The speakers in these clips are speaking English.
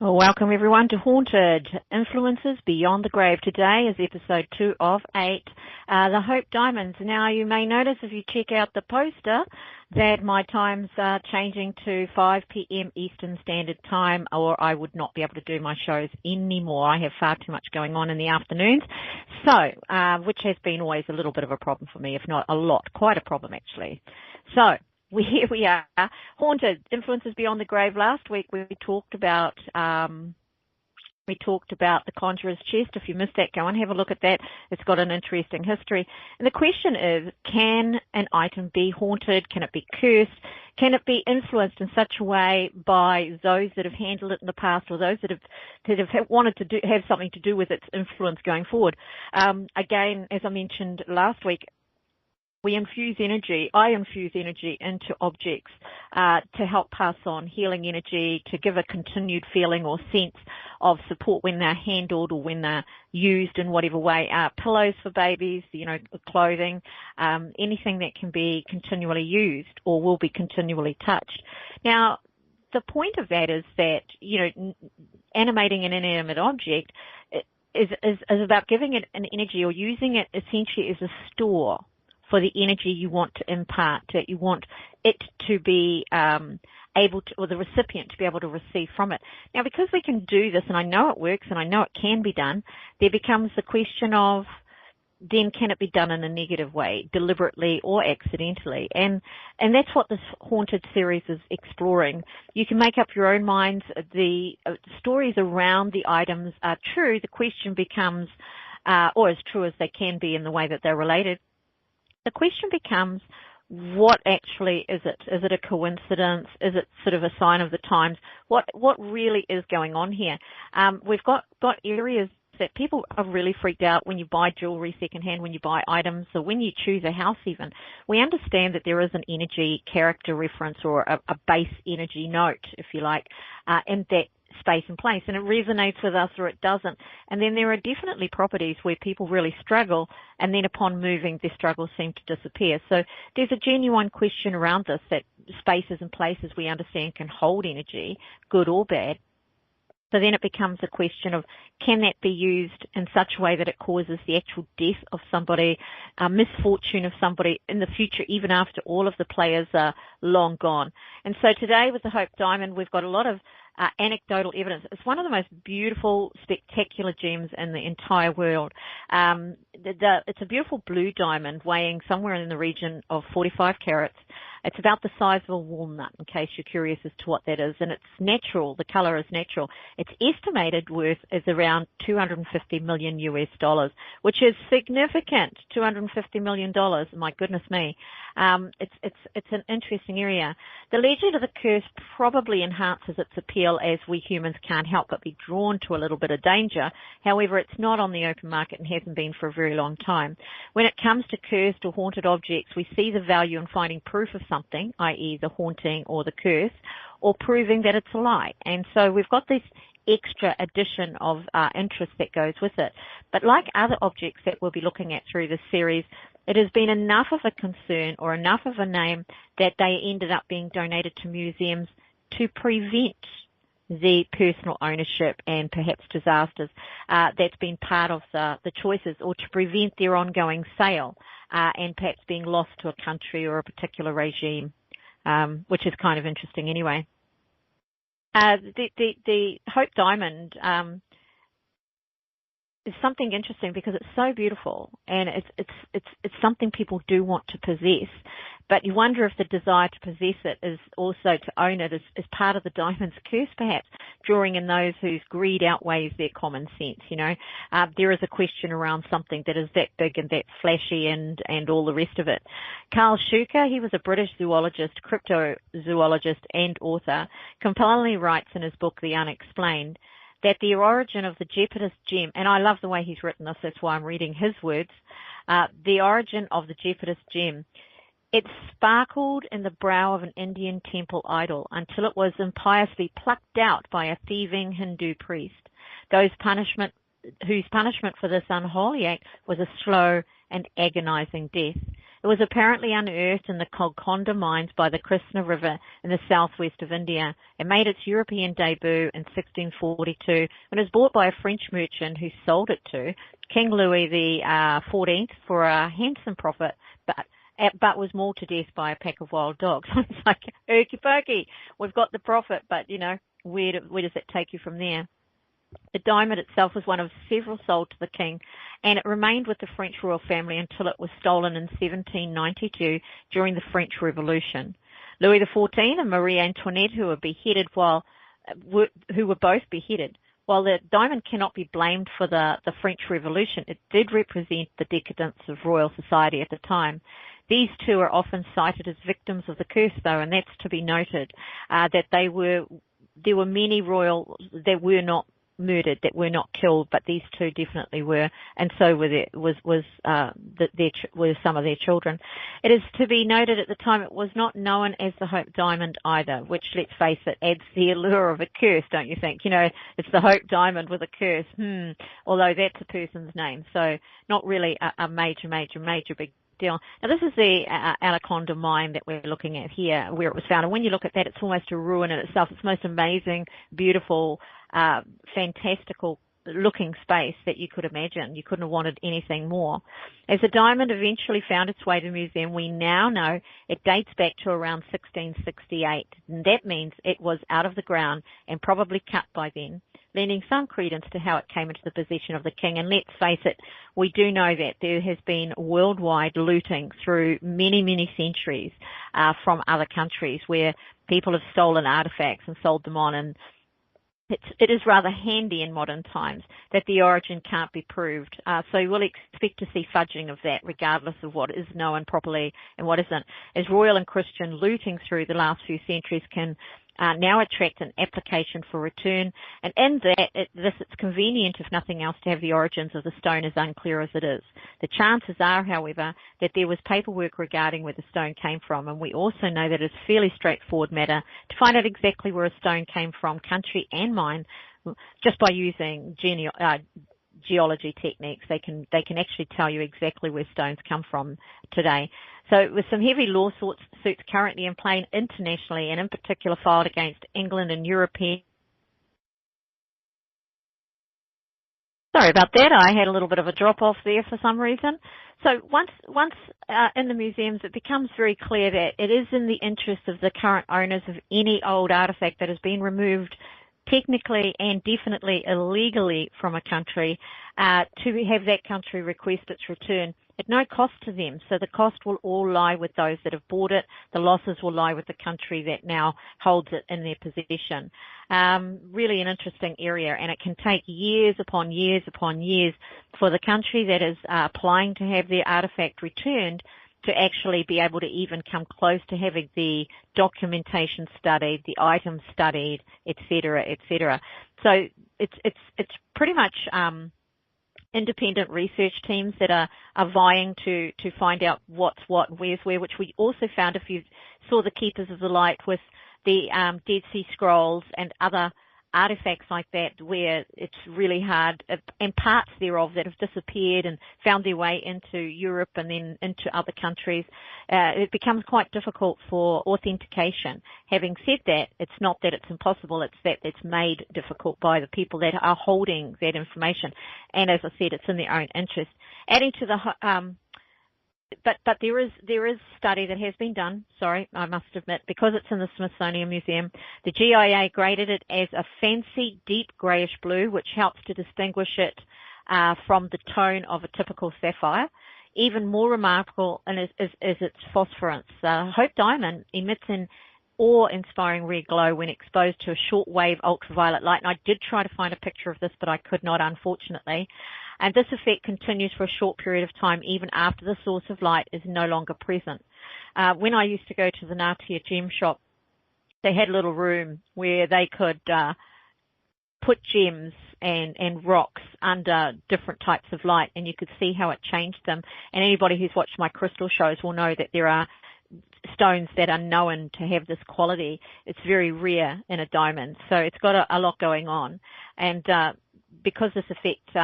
Well, welcome everyone to Haunted Influences Beyond the Grave. Today is episode 2 of 8, the Hope Diamonds. Now you may notice if you check out the poster that my times are changing to 5 p.m. Eastern Standard Time, or I would not be able to do my shows anymore. I have far too much going on in the afternoons, so which has been always a little bit of a problem for me, if not a lot, quite a problem actually. So here we are, Haunted Influences Beyond the Grave. Last week we talked about the Conjurer's Chest. If you missed that, go and have a look at that. It's got an interesting history. And the question is, can an item be haunted? Can it be cursed? Can it be influenced in such a way by those that have handled it in the past, or those that have wanted to have something to do with its influence going forward? Again, as I mentioned last week, I infuse energy into objects to help pass on healing energy, to give a continued feeling or sense of support when they're handled or when they're used in whatever way. Pillows for babies, clothing, anything that can be continually used or will be continually touched. Now, the point of that is that, animating an inanimate object is about giving it an energy, or using it essentially as a store for the energy you want to impart, that you want it to be able to, or the recipient to be able to receive from it. Now, because we can do this, and I know it works, and I know it can be done, there becomes the question of, then can it be done in a negative way, deliberately or accidentally? And that's what this Haunted series is exploring. You can make up your own minds. The stories around the items are true. The question becomes, or as true as they can be in the way that they're related, the question becomes, what actually is it? Is it a coincidence? Is it sort of a sign of the times? What really is going on here? We've got areas that people are really freaked out when you buy jewelry secondhand, when you buy items, or when you choose a house even. We understand that there is an energy character reference, or a base energy note, if you like, in that space and place, and it resonates with us or it doesn't. And then there are definitely properties where people really struggle, and then upon moving, their struggles seem to disappear. So there's a genuine question around this, that spaces and places we understand can hold energy, good or bad. So then it becomes a question of, can that be used in such a way that it causes the actual death of somebody, misfortune of somebody in the future, even after all of the players are long gone? And so today with the Hope Diamond, we've got a lot of anecdotal evidence. It's one of the most beautiful, spectacular gems in the entire world. It's a beautiful blue diamond weighing somewhere in the region of 45 carats. It's about the size of a walnut, in case you're curious as to what that is. And it's natural. The color is natural. Its estimated worth is around $250 million US, which is significant. $250 million. My goodness me. It's an interesting area. The legend of the curse probably enhances its appeal, as we humans can't help but be drawn to a little bit of danger. However, it's not on the open market and hasn't been for a very long time. When it comes to cursed or haunted objects, we see the value in finding proof of something, i.e. the haunting or the curse, or proving that it's a lie. And so we've got this extra addition of interest that goes with it. But like other objects that we'll be looking at through this series, it has been enough of a concern or enough of a name that they ended up being donated to museums to prevent the personal ownership and perhaps disasters that's been part of the choices, or to prevent their ongoing sale and perhaps being lost to a country or a particular regime, which is kind of interesting anyway. The Hope Diamond is something interesting because it's so beautiful, and it's something people do want to possess. But you wonder if the desire to possess it is also to own it is part of the diamond's curse, perhaps, drawing in those whose greed outweighs their common sense. There is a question around something that is that big and that flashy and all the rest of it. Carl Schuker, he was a British zoologist, cryptozoologist and author, compellingly writes in his book The Unexplained that the origin of the Jeopardist gem, and I love the way he's written this, that's why I'm reading his words, the origin of the Jeopardist gem, it sparkled in the brow of an Indian temple idol until it was impiously plucked out by a thieving Hindu priest, whose punishment for this unholy act was a slow and agonizing death. It was apparently unearthed in the Golconda mines by the Krishna River in the southwest of India. It made its European debut in 1642 when it was bought by a French merchant who sold it to King Louis XIV for a handsome profit, but was mauled to death by a pack of wild dogs. It's like, okey pokey, we've got the profit, but, where does it take you from there? The diamond itself was one of several sold to the king, and it remained with the French royal family until it was stolen in 1792 during the French Revolution. Louis XIV and Marie Antoinette, who were both beheaded. While the diamond cannot be blamed for the French Revolution, it did represent the decadence of royal society at the time. These two are often cited as victims of the curse, though, and that's to be noted, that there were many royals that were not murdered, that were not killed, but these two definitely were, and so were some of their children. It is to be noted at the time it was not known as the Hope Diamond either, which, let's face it, adds the allure of a curse, don't you think? It's the Hope Diamond with a curse, although that's a person's name, so not really a major big deal. Now, this is the Anaconda mine that we're looking at here, where it was found. And when you look at that, it's almost a ruin in itself. It's the most amazing, beautiful, fantastical looking space that you could imagine. You couldn't have wanted anything more. As the diamond eventually found its way to the museum, we now know it dates back to around 1668. And that means it was out of the ground and probably cut by then, lending some credence to how it came into the possession of the king. And let's face it, we do know that there has been worldwide looting through many, many centuries from other countries where people have stolen artifacts and sold them on, and it is rather handy in modern times that the origin can't be proved. So we'll expect to see fudging of that regardless of what is known properly and what isn't. As royal and Christian looting through the last few centuries can now attract an application for return, and in that, it's convenient, if nothing else, to have the origins of the stone as unclear as it is. The chances are, however, that there was paperwork regarding where the stone came from, and we also know that it's a fairly straightforward matter to find out exactly where a stone came from, country and mine, just by using geology techniques. They can actually tell you exactly where stones come from today. So with some heavy lawsuits currently in play internationally, and in particular filed against England and European. Sorry about that. I had a little bit of a drop off there for some reason. So once in the museums, it becomes very clear that it is in the interest of the current owners of any old artifact that has been removed technically and definitely illegally from a country, to have that country request its return at no cost to them. So the cost will all lie with those that have bought it. The losses will lie with the country that now holds it in their possession. Really an interesting area, and it can take years upon years upon years for the country that is applying to have their artifact returned to actually be able to even come close to having the documentation studied, the items studied, et cetera, et cetera. So it's pretty much independent research teams that are vying to find out what's what, where's where, which we also found if you saw the Keepers of the Light with the Dead Sea Scrolls and other artifacts like that, where it's really hard, and parts thereof that have disappeared and found their way into Europe and then into other countries. It becomes quite difficult for authentication. Having said that, it's not that it's impossible, it's that it's made difficult by the people that are holding that information. And as I said, it's in their own interest. Adding to the But there is study that has been done, sorry, I must admit, because it's in the Smithsonian Museum. The GIA graded it as a fancy deep greyish blue, which helps to distinguish it from the tone of a typical sapphire. Even more remarkable is its phosphorance. Hope Diamond emits an awe-inspiring red glow when exposed to a short-wave ultraviolet light. And I did try to find a picture of this, but I could not, unfortunately. And this effect continues for a short period of time, even after the source of light is no longer present. When I used to go to the Ngatea gem shop, they had a little room where they could put gems and rocks under different types of light, and you could see how it changed them. And anybody who's watched my crystal shows will know that there are stones that are known to have this quality. It's very rare in a diamond, so it's got a lot going on. And because this effect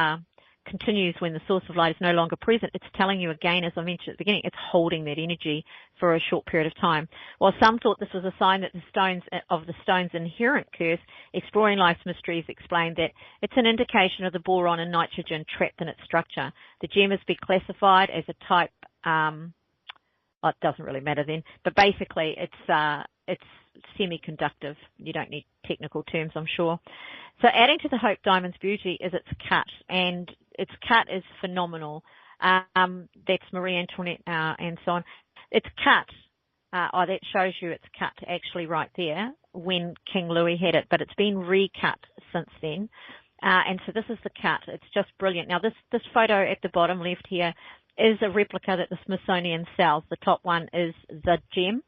continues when the source of light is no longer present, it's telling you again, as I mentioned at the beginning, it's holding that energy for a short period of time. While some thought this was a sign that the stone's inherent curse, Exploring Life's Mysteries explained that it's an indication of the boron and nitrogen trapped in its structure. The gem has been classified as a type, it doesn't really matter then, but basically it's semiconductive. You don't need technical terms, I'm sure. So adding to the Hope Diamond's beauty is its cut, and its cut is phenomenal. That's Marie Antoinette and so on. It's cut. That shows you it's cut actually right there when King Louis had it, but it's been recut since then. And so this is the cut. It's just brilliant. Now this photo at the bottom left here is a replica that the Smithsonian sells. The top one is the gem,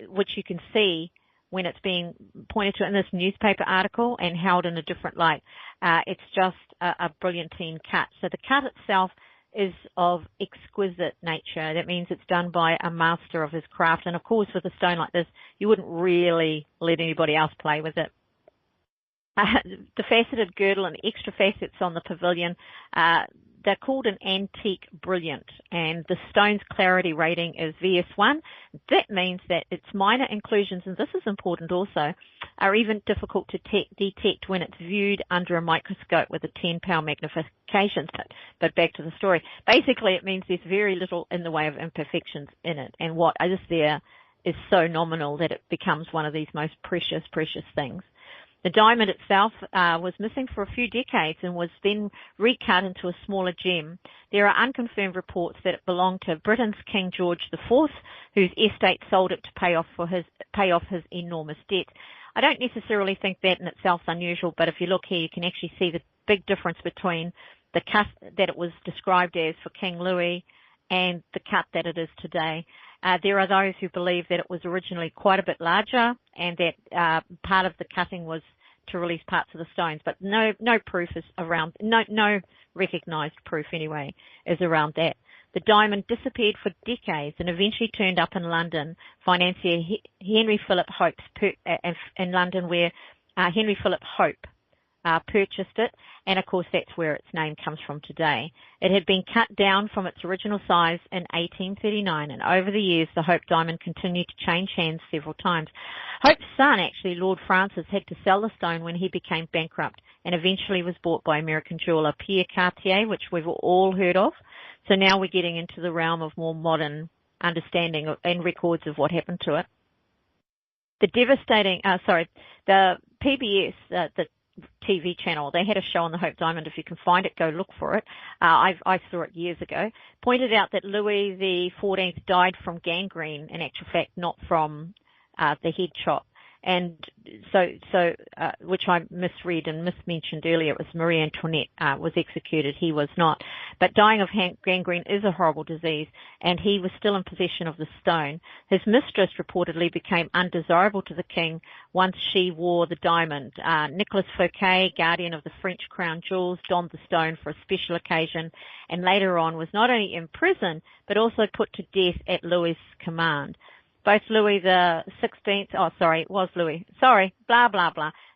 which you can see when it's being pointed to in this newspaper article and held in a different light. It's just a brilliantine cut. So the cut itself is of exquisite nature. That means it's done by a master of his craft. And of course, with a stone like this, you wouldn't really let anybody else play with it. The faceted girdle and extra facets on the pavilion, they're called an antique brilliant, and the stone's clarity rating is VS1. That means that its minor inclusions, and this is important also, are even difficult to detect when it's viewed under a microscope with a 10-power magnification. But back to the story. Basically, it means there's very little in the way of imperfections in it, and what is there is so nominal that it becomes one of these most precious, precious things. The diamond itself was missing for a few decades and was then recut into a smaller gem. There are unconfirmed reports that it belonged to Britain's King George IV, whose estate sold it to pay off his enormous debt. I don't necessarily think that in itself is unusual, but if you look here, you can actually see the big difference between the cut that it was described as for King Louis and the cut that it is today. There are those who believe that it was originally quite a bit larger and that part of the cutting was to release parts of the stones, but no proof is around, no recognised proof anyway is around that. The diamond disappeared for decades and eventually turned up in London. Financier Henry Philip Hope's in London, where Henry Philip Hope purchased it, and of course that's where its name comes from today. It had been cut down from its original size in 1839, and over the years the Hope diamond continued to change hands several times. Hope's son, actually, Lord Francis, had to sell the stone when he became bankrupt, and eventually was bought by American jeweller Pierre Cartier, which we've all heard of. So now we're getting into the realm of more modern understanding and records of what happened to it. The PBS, the TV channel, they had a show on the Hope Diamond. If you can find it, go look for it. I saw it years ago. Pointed out that Louis XIV died from gangrene, in actual fact, not from the head shot. And so which I misread and mismentioned earlier. It was Marie Antoinette was executed. He was not. But dying of gangrene is a horrible disease, and he was still in possession of the stone. His mistress reportedly became undesirable to the king once she wore the diamond. Nicolas Fouquet, guardian of the French crown jewels, donned the stone for a special occasion, and later on was not only imprisoned but also put to death at Louis' command. Both Louis the 16th,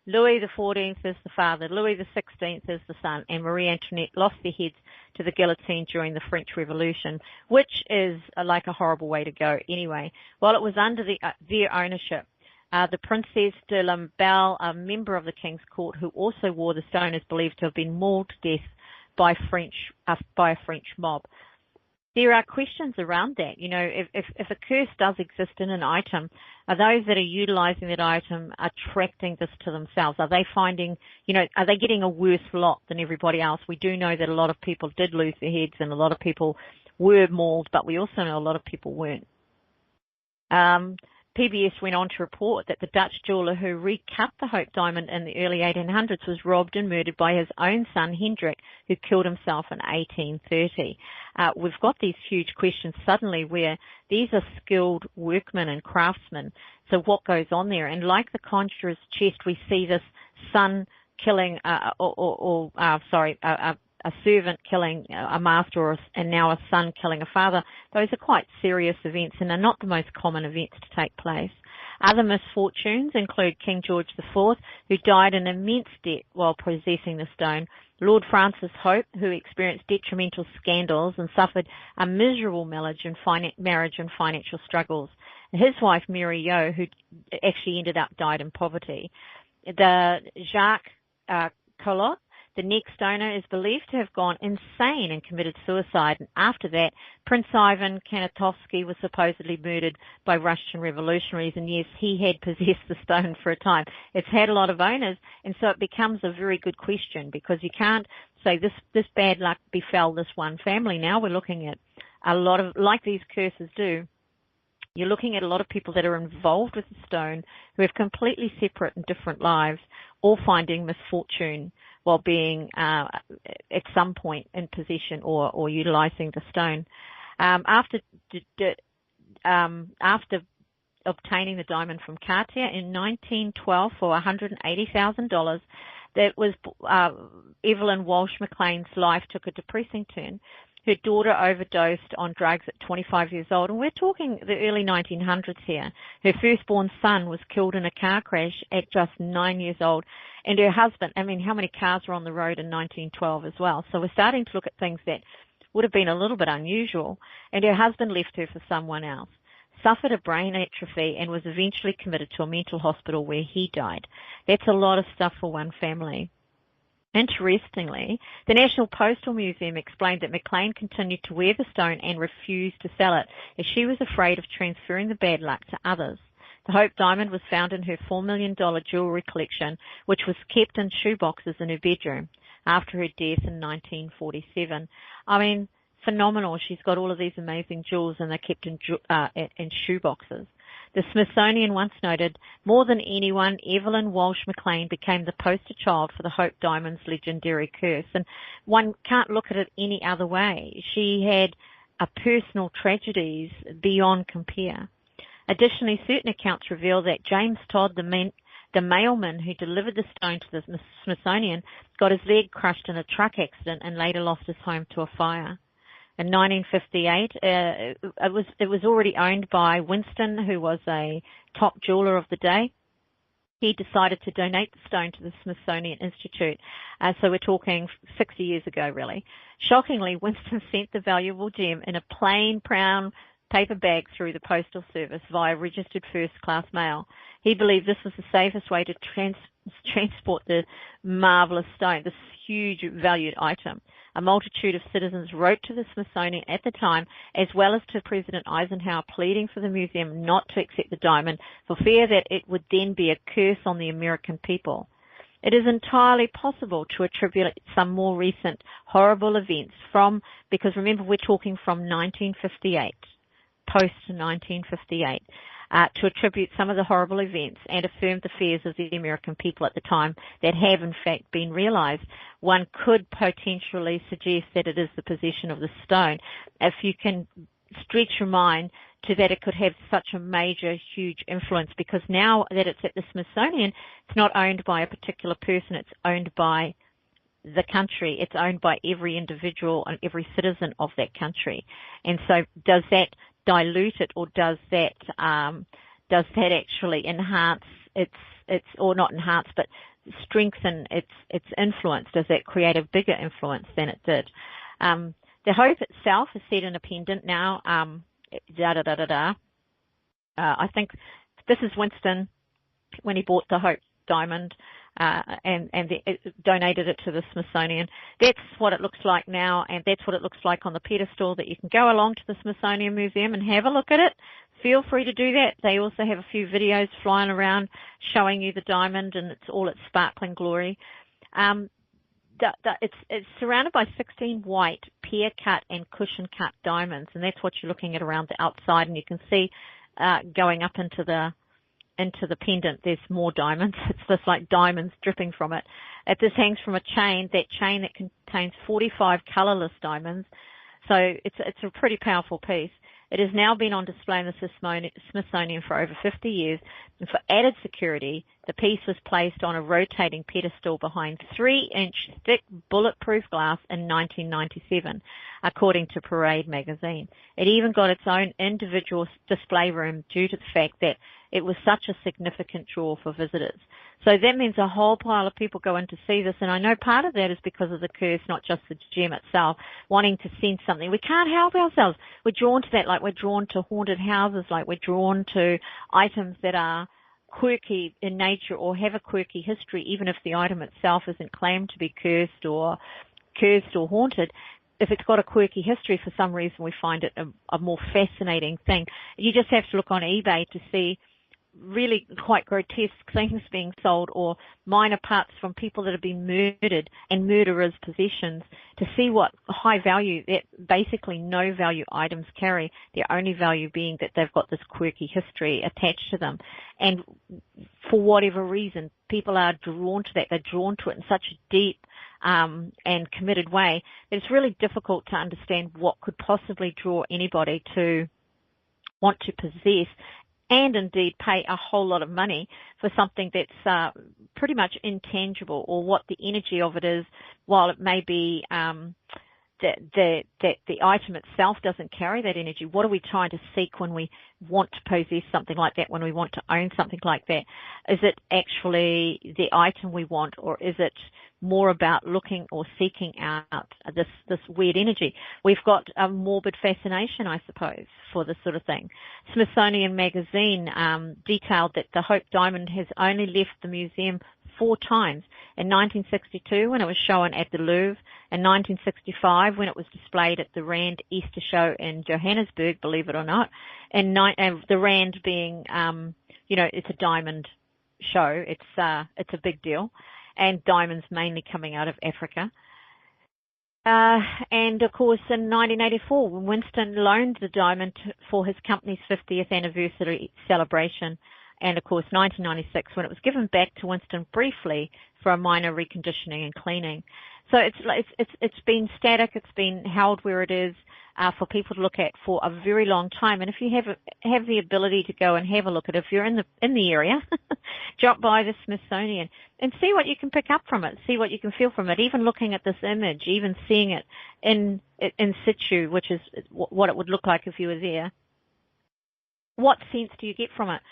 Louis the 14th is the father, Louis the 16th is the son, and Marie Antoinette lost their heads to the guillotine during the French Revolution, which is like a horrible way to go anyway. While it was under their ownership, the Princesse de Lamballe, a member of the King's Court who also wore the stone, is believed to have been mauled to death by a French mob. There are questions around that. You know, if a curse does exist in an item, are those that are utilizing that item attracting this to themselves? Are they finding, are they getting a worse lot than everybody else? We do know that a lot of people did lose their heads and a lot of people were mauled, but we also know a lot of people weren't. PBS went on to report that the Dutch jeweller who recut the Hope diamond in the early 1800s was robbed and murdered by his own son, Hendrik, who killed himself in 1830. We've got these huge questions suddenly where these are skilled workmen and craftsmen. So what goes on there? And like the conjurer's chest, we see this son killing, a servant killing a master, and now a son killing a father. Those are quite serious events and are not the most common events to take place. Other misfortunes include King George IV, who died in immense debt while possessing the stone, Lord Francis Hope, who experienced detrimental scandals and suffered a miserable marriage and financial struggles. His wife, Mary Yo, who actually died in poverty. The Jacques Collot, the next donor, is believed to have gone insane and committed suicide. And after that, Prince Ivan Kaniatovsky was supposedly murdered by Russian revolutionaries. And yes, he had possessed the stone for a time. It's had a lot of owners, and so it becomes a very good question, because you can't say this bad luck befell this one family. Now we're looking at a lot of, like these curses do, you're looking at a lot of people that are involved with the stone who have completely separate and different lives, all finding misfortune while being at some point in possession or utilizing the stone. After obtaining the diamond from Cartier in 1912 for $180,000, that was Evelyn Walsh McLean's life took a depressing turn. Her daughter overdosed on drugs at 25 years old, and we're talking the early 1900s here. Her firstborn son was killed in a car crash at just 9 years old, and her husband, I mean, how many cars were on the road in 1912 as well? So we're starting to look at things that would have been a little bit unusual, and her husband left her for someone else, suffered a brain atrophy, and was eventually committed to a mental hospital where he died. That's a lot of stuff for one family. Interestingly, the National Postal Museum explained that McLean continued to wear the stone and refused to sell it, as she was afraid of transferring the bad luck to others. The Hope diamond was found in her $4 million jewelry collection, which was kept in shoeboxes in her bedroom after her death in 1947. I mean, phenomenal. She's got all of these amazing jewels, and they're kept in shoeboxes. The Smithsonian once noted, more than anyone, Evelyn Walsh McLean became the poster child for the Hope Diamond's legendary curse, and one can't look at it any other way. She had a personal tragedies beyond compare. Additionally, certain accounts reveal that James Todd, the mailman who delivered the stone to the Smithsonian, got his leg crushed in a truck accident and later lost his home to a fire. In 1958, it was already owned by Winston, who was a top jeweler of the day. He decided to donate the stone to the Smithsonian Institute. So we're talking 60 years ago, really. Shockingly, Winston sent the valuable gem in a plain brown paper bag through the postal service via registered first-class mail. He believed this was the safest way to transport the marvelous stone, this huge valued item. A multitude of citizens wrote to the Smithsonian at the time, as well as to President Eisenhower, pleading for the museum not to accept the diamond for fear that it would then be a curse on the American people. It is entirely possible to attribute some more recent horrible events because remember, we're talking from 1958, post-1958, to attribute some of the horrible events and affirm the fears of the American people at the time that have in fact been realized. One could potentially suggest that it is the possession of the stone. If you can stretch your mind to that, it could have such a major, huge influence, because now that it's at the Smithsonian, it's not owned by a particular person, it's owned by the country. It's owned by every individual and every citizen of that country. And so does that dilute it, or does that actually enhance its or not enhance, but strengthen its influence? Does that create a bigger influence than it did? The Hope itself is set in a pendant now. I think this is Winston when he bought the Hope diamond and donated it to the Smithsonian. That's what it looks like now, and that's what it looks like on the pedestal, that you can go along to the Smithsonian Museum and have a look at it. Feel free to do that. They also have a few videos flying around showing you the diamond and it's all its sparkling glory. It's surrounded by 16 white pear-cut and cushion-cut diamonds, and that's what you're looking at around the outside, and you can see going up into the pendant, there's more diamonds. It's just like diamonds dripping from it. This hangs from a chain that contains 45 colorless diamonds. So it's a pretty powerful piece. It has now been on display in the Smithsonian for over 50 years, and for added security, the piece was placed on a rotating pedestal behind 3-inch thick bulletproof glass in 1997, according to Parade magazine. It even got its own individual display room due to the fact that it was such a significant draw for visitors. So that means a whole pile of people go in to see this, and I know part of that is because of the curse, not just the gem itself, wanting to sense something. We can't help ourselves. We're drawn to that, like we're drawn to haunted houses, like we're drawn to items that are quirky in nature or have a quirky history, even if the item itself isn't claimed to be cursed or haunted. If it's got a quirky history, for some reason we find it a more fascinating thing. You just have to look on eBay to see really quite grotesque things being sold, or minor parts from people that have been murdered and murderers' possessions, to see what high value, that basically no value items carry, their only value being that they've got this quirky history attached to them. And for whatever reason, people are drawn to that. They're drawn to it in such a deep and committed way that it's really difficult to understand what could possibly draw anybody to want to possess and indeed pay a whole lot of money for something that's pretty much intangible, or what the energy of it is, while it may be that the item itself doesn't carry that energy. What are we trying to seek when we want to possess something like that, when we want to own something like that? Is it actually the item we want, or is it more about looking or seeking out this weird energy? We've got a morbid fascination, I suppose, for this sort of thing. Smithsonian Magazine detailed that the Hope Diamond has only left the museum 4 times. In 1962, when it was shown at the Louvre, in 1965, when it was displayed at the Rand Easter Show in Johannesburg, believe it or not, and the Rand being, it's a diamond show. It's a big deal, and diamonds mainly coming out of Africa. And of course, in 1984, when Winston loaned the diamond for his company's 50th anniversary celebration, and of course 1996, when it was given back to Winston briefly for a minor reconditioning and cleaning. So it's been static. It's been held where it is for people to look at for a very long time. And if you have the ability to go and have a look at it, if you're in the area, drop by the Smithsonian and see what you can pick up from it, see what you can feel from it. Even looking at this image, even seeing it in situ, which is what it would look like if you were there. What sense do you get from it?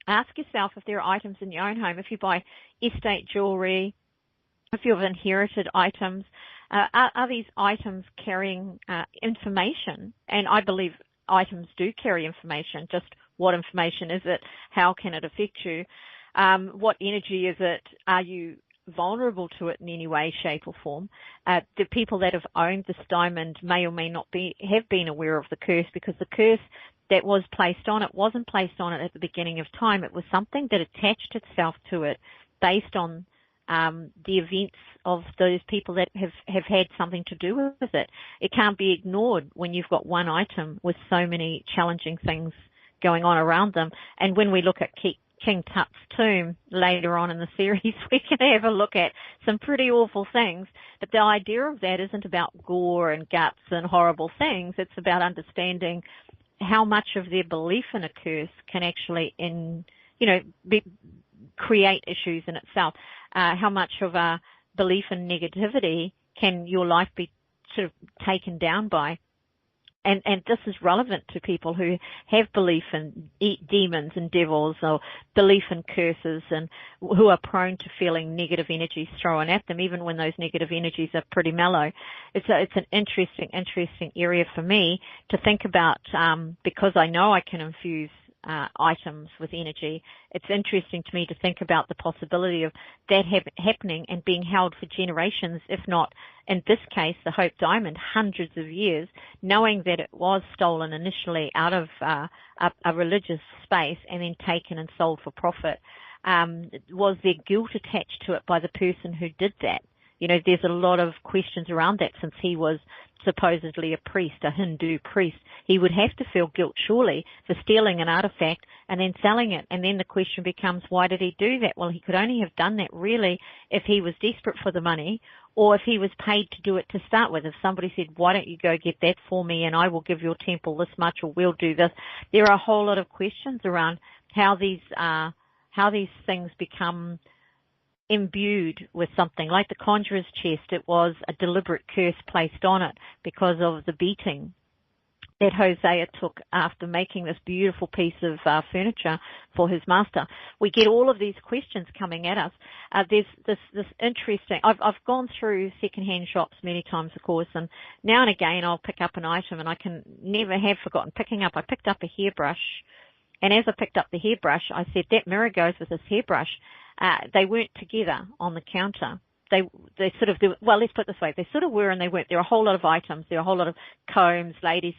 Ask yourself if there are items in your own home, if you buy estate jewelry, if you've inherited items, are these items carrying information? And I believe items do carry information. Just what information is it? How can it affect you? What energy is it? Are you vulnerable to it in any way, shape or form? The people that have owned this diamond may or may not have been aware of the curse, because the curse that was placed on it wasn't placed on it at the beginning of time. It was something that attached itself to it based on the events of those people that have had something to do with it. It can't be ignored when you've got one item with so many challenging things going on around them. And when we look at King Tut's tomb later on in the series, we can have a look at some pretty awful things. But the idea of that isn't about gore and guts and horrible things. It's about understanding how much of their belief in a curse can actually create issues in itself. How much of a belief in negativity can your life be sort of taken down by? And this is relevant to people who have belief in demons and devils, or belief in curses, and who are prone to feeling negative energies thrown at them, even when those negative energies are pretty mellow. It's an interesting area for me to think about, because I know I can infuse items with energy. It's interesting to me to think about the possibility of that happening and being held for generations, if not, in this case, the Hope Diamond, hundreds of years, knowing that it was stolen initially out of a religious space and then taken and sold for profit. Was there guilt attached to it by the person who did that? There's a lot of questions around that, since he was supposedly a priest, a Hindu priest. He would have to feel guilt, surely, for stealing an artifact and then selling it. And then the question becomes, why did he do that? Well, he could only have done that really if he was desperate for the money, or if he was paid to do it to start with. If somebody said, why don't you go get that for me and I will give your temple this much, or we'll do this. There are a whole lot of questions around how these things become imbued with something. Like the conjurer's chest, it was a deliberate curse placed on it because of the beating that Hosea took after making this beautiful piece of furniture for his master. We get all of these questions coming at us. There's this interesting, I've gone through secondhand shops many times, of course, and now and again I'll pick up an item, and I can never have forgotten picking up. I picked up a hairbrush, and as I picked up the hairbrush, I said, that mirror goes with this hairbrush. They weren't together on the counter. They sort of, well, let's put it this way, they sort of were and they weren't. There were a whole lot of items. There were a whole lot of combs, ladies'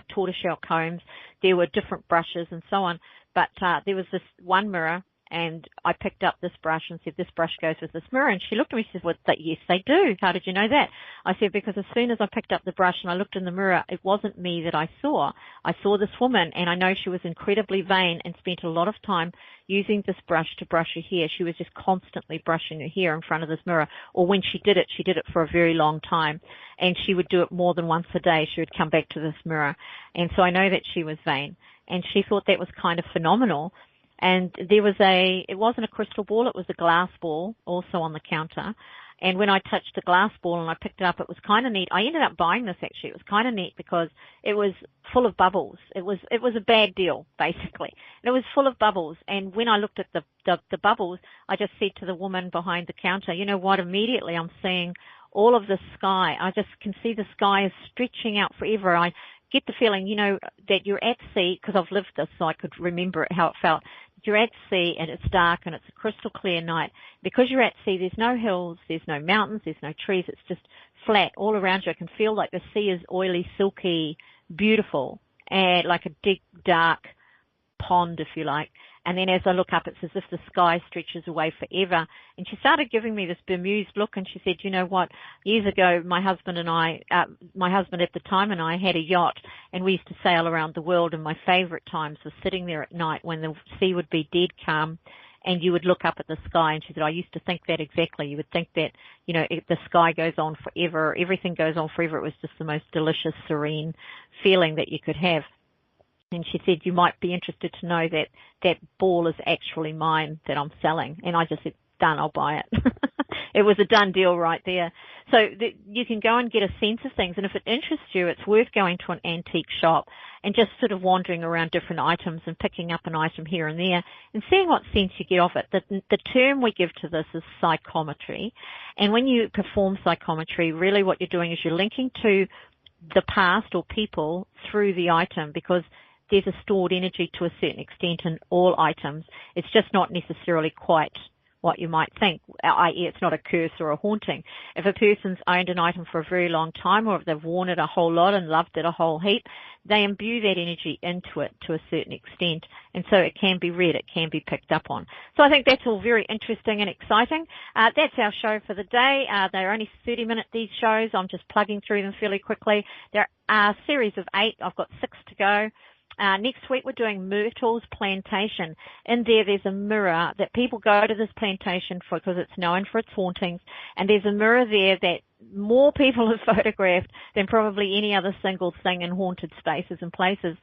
tortoiseshell combs. There were different brushes and so on. But there was this one mirror, and I picked up this brush and said, this brush goes with this mirror. And she looked at me and said, well, yes, they do. How did you know that? I said, because as soon as I picked up the brush and I looked in the mirror, it wasn't me that I saw. I saw this woman, and I know she was incredibly vain and spent a lot of time using this brush to brush her hair. She was just constantly brushing her hair in front of this mirror. Or when she did it for a very long time. And she would do it more than once a day. She would come back to this mirror. And so I know that she was vain. And she thought that was kind of phenomenal. And there was it wasn't a crystal ball, it was a glass ball also on the counter. And when I touched the glass ball and I picked it up, it was kind of neat. I ended up buying this actually. It was kind of neat because it was full of bubbles. It was a bad deal, basically. And it was full of bubbles. And when I looked at the bubbles, I just said to the woman behind the counter, you know what, immediately I'm seeing all of the sky. I just can see the sky is stretching out forever. I get the feeling, you know, that you're at sea, because I've lived this so I could remember it, how it felt. You're at sea and it's dark and it's a crystal clear night. Because you're at sea, there's no hills, there's no mountains, there's no trees. It's just flat all around you. I can feel like the sea is oily, silky, beautiful, and like a deep, dark pond, if you like. And then as I look up, it's as if the sky stretches away forever. And she started giving me this bemused look, and she said, you know what, years ago, my husband at the time and I had a yacht, and we used to sail around the world, and my favorite times was sitting there at night when the sea would be dead calm, and you would look up at the sky. And she said, I used to think that exactly. You would think that, you know, the sky goes on forever, everything goes on forever. It was just the most delicious, serene feeling that you could have. And she said, you might be interested to know that that ball is actually mine that I'm selling. And I just said, done, I'll buy it. It was a done deal right there. So you can go and get a sense of things. And if it interests you, it's worth going to an antique shop and just sort of wandering around different items and picking up an item here and there and seeing what sense you get of it. The term we give to this is psychometry. And when you perform psychometry, really what you're doing is you're linking to the past or people through the item, because there's a stored energy to a certain extent in all items. It's just not necessarily quite what you might think, i.e. it's not a curse or a haunting. If a person's owned an item for a very long time, or if they've worn it a whole lot and loved it a whole heap, they imbue that energy into it to a certain extent, and so it can be read, it can be picked up on. So I think that's all very interesting and exciting. That's our show for the day. They're only 30-minute, these shows. I'm just plugging through them fairly quickly. There are a series of 8. I've got 6 to go. Next week we're doing Myrtle's Plantation. In there's a mirror that people go to this plantation for because it's known for its hauntings, and there's a mirror there that more people have photographed than probably any other single thing in haunted spaces and places.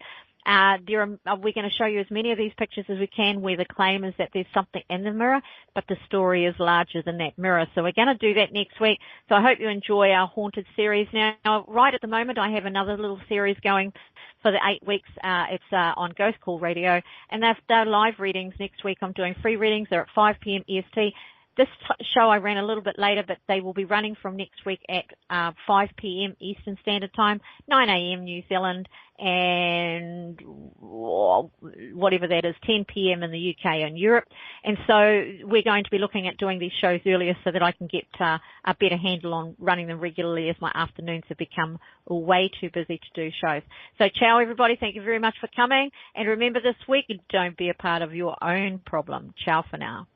We're going to show you as many of these pictures as we can where the claim is that there's something in the mirror, but the story is larger than that mirror. So we're going to do that next week. So I hope you enjoy our haunted series. Now, right at the moment, I have another little series going for the 8 weeks. It's on Ghost Call Radio, and they're live readings. Next week I'm doing free readings. They're at 5 p.m. EST. This show I ran a little bit later, but they will be running from next week at 5 p.m. Eastern Standard Time, 9 a.m. New Zealand, and whatever that is, 10 p.m. in the UK and Europe. And so we're going to be looking at doing these shows earlier so that I can get a better handle on running them regularly, as my afternoons have become way too busy to do shows. So ciao, everybody. Thank you very much for coming. And remember this week, don't be a part of your own problem. Ciao for now.